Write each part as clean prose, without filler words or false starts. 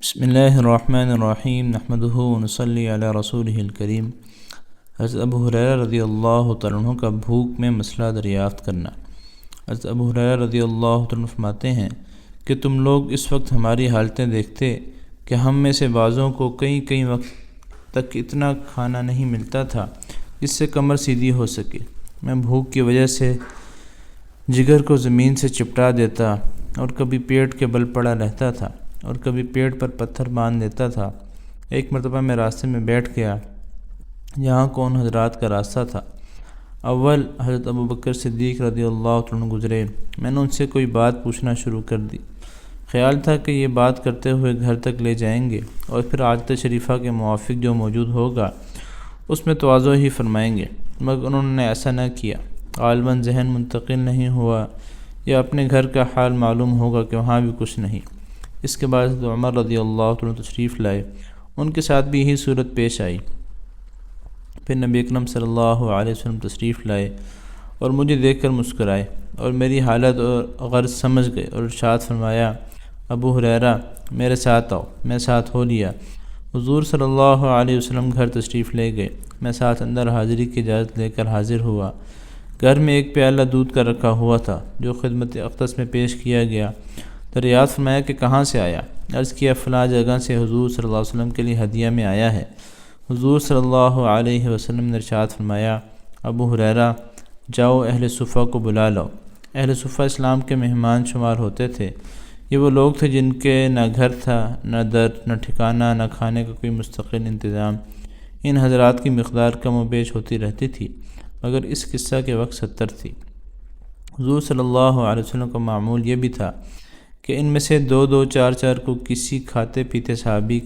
بسم اللہ الرحمن الرحیم نحمدہ ونصلی علی رسولہ الکریم۔ حضرت ابو ہریرہ رضی اللہ تعالیٰ عنہ کا بھوک میں مسئلہ دریافت کرنا۔ حضرت ابو ہریرہ رضی اللہ تعالیٰ عنہ فرماتے ہیں کہ تم لوگ اس وقت ہماری حالتیں دیکھتے کہ ہم میں سے بعضوں کو کئی وقت تک اتنا کھانا نہیں ملتا تھا جس سے کمر سیدھی ہو سکے۔ میں بھوک کی وجہ سے جگر کو زمین سے چپٹا دیتا اور کبھی پیٹ کے بل پڑا رہتا تھا اور کبھی پیٹ پر پتھر باندھ دیتا تھا۔ ایک مرتبہ میں راستے میں بیٹھ گیا جہاں کون حضرات کا راستہ تھا۔ اول حضرت ابوبکر صدیق رضی اللہ عنہ گزرے۔ میں نے ان سے کوئی بات پوچھنا شروع کر دی۔ خیال تھا کہ یہ بات کرتے ہوئے گھر تک لے جائیں گے اور پھر عادت شریفہ کے موافق جو موجود ہوگا اس میں تواضع ہی فرمائیں گے، مگر انہوں نے ایسا نہ کیا۔ غالباً ذہن منتقل نہیں ہوا یا اپنے گھر کا حال معلوم ہوگا کہ وہاں بھی کچھ نہیں۔ اس کے بعد حضرت عمر رضی اللہ عنہ تشریف لائے، ان کے ساتھ بھی یہی صورت پیش آئی۔ پھر نبی اکرم صلی اللہ علیہ وسلم تشریف لائے اور مجھے دیکھ کر مسکرائے اور میری حالت اور غرض سمجھ گئے اور ارشاد فرمایا، ابو ہریرہ میرے ساتھ آؤ۔ میں ساتھ ہو لیا۔ حضور صلی اللہ علیہ وسلم گھر تشریف لے گئے۔ میں ساتھ اندر حاضری کی اجازت لے کر حاضر ہوا۔ گھر میں ایک پیالہ دودھ کا رکھا ہوا تھا جو خدمت اقدس میں پیش کیا گیا۔ دریافت فرمایا کہ کہاں سے آیا؟ عرض کیا فلاں جگہ سے حضور صلی اللہ علیہ وسلم کے لیے ہدیہ میں آیا ہے۔ حضور صلی اللہ علیہ وسلم نے ارشاد فرمایا، ابو ہریرہ جاؤ اہل صفہ کو بلا لاؤ۔ اہل صفہ اسلام کے مہمان شمار ہوتے تھے۔ یہ وہ لوگ تھے جن کے نہ گھر تھا، نہ در، نہ ٹھکانہ، نہ کھانے کا کوئی مستقل انتظام۔ ان حضرات کی مقدار کم و بیش ہوتی رہتی تھی، مگر اس قصہ کے وقت 70 تھی۔ حضور صلی اللہ علیہ وسلم کا معمول یہ بھی تھا کہ ان میں سے 2 4 کو کسی کھاتے پیتے صحابی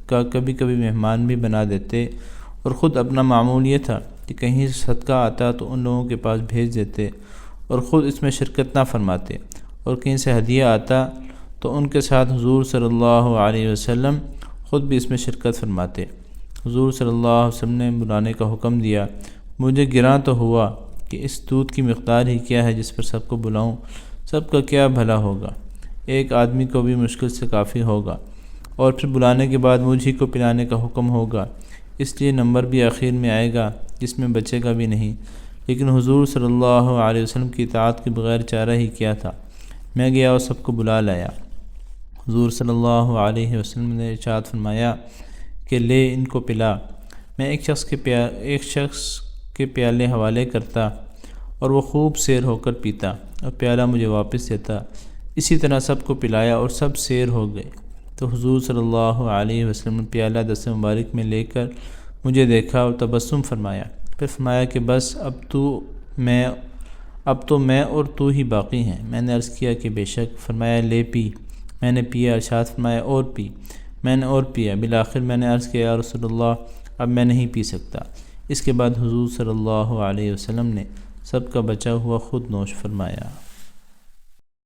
کا کبھی کبھی مہمان بھی بنا دیتے، اور خود اپنا معمول یہ تھا کہ کہیں صدقہ آتا تو ان لوگوں کے پاس بھیج دیتے اور خود اس میں شرکت نہ فرماتے، اور کہیں سے ہدیہ آتا تو ان کے ساتھ حضور صلی اللہ علیہ وسلم خود بھی اس میں شرکت فرماتے۔ حضور صلی اللہ علیہ وسلم نے بلانے کا حکم دیا۔ مجھے گراں تو ہوا کہ اس دودھ کی مقدار ہی کیا ہے جس پر سب کو بلاؤں، سب کا کیا بھلا ہوگا، ایک آدمی کو بھی مشکل سے کافی ہوگا، اور پھر بلانے کے بعد مجھ ہی کو پلانے کا حکم ہوگا، اس لیے نمبر بھی آخر میں آئے گا جس میں بچے گا بھی نہیں۔ لیکن حضور صلی اللہ علیہ وسلم کی اطاعت کے بغیر چارہ ہی کیا تھا۔ میں گیا اور سب کو بلا لایا۔ حضور صلی اللہ علیہ وسلم نے ارشاد فرمایا کہ لے ان کو پلا۔ میں ایک شخص کے پیالے حوالے کرتا اور وہ خوب سیر ہو کر پیتا اور پیالہ مجھے واپس دیتا۔ اسی طرح سب کو پلایا اور سب سیر ہو گئے تو حضور صلی اللہ علیہ وسلم نے پیالہ دست مبارک میں لے کر مجھے دیکھا اور تبسم فرمایا، پھر فرمایا کہ بس اب تو میں اور تو ہی باقی ہیں۔ میں نے عرض کیا کہ بے شک۔ فرمایا لے پی۔ میں نے پیا۔ ارشاد فرمایا اور پی۔ میں نے اور پیا۔ بالآخر میں نے عرض کیا یا رسول اللہ اب میں نہیں پی سکتا۔ اس کے بعد حضور صلی اللہ علیہ وسلم نے سب کا بچا ہوا خود نوش فرمایا۔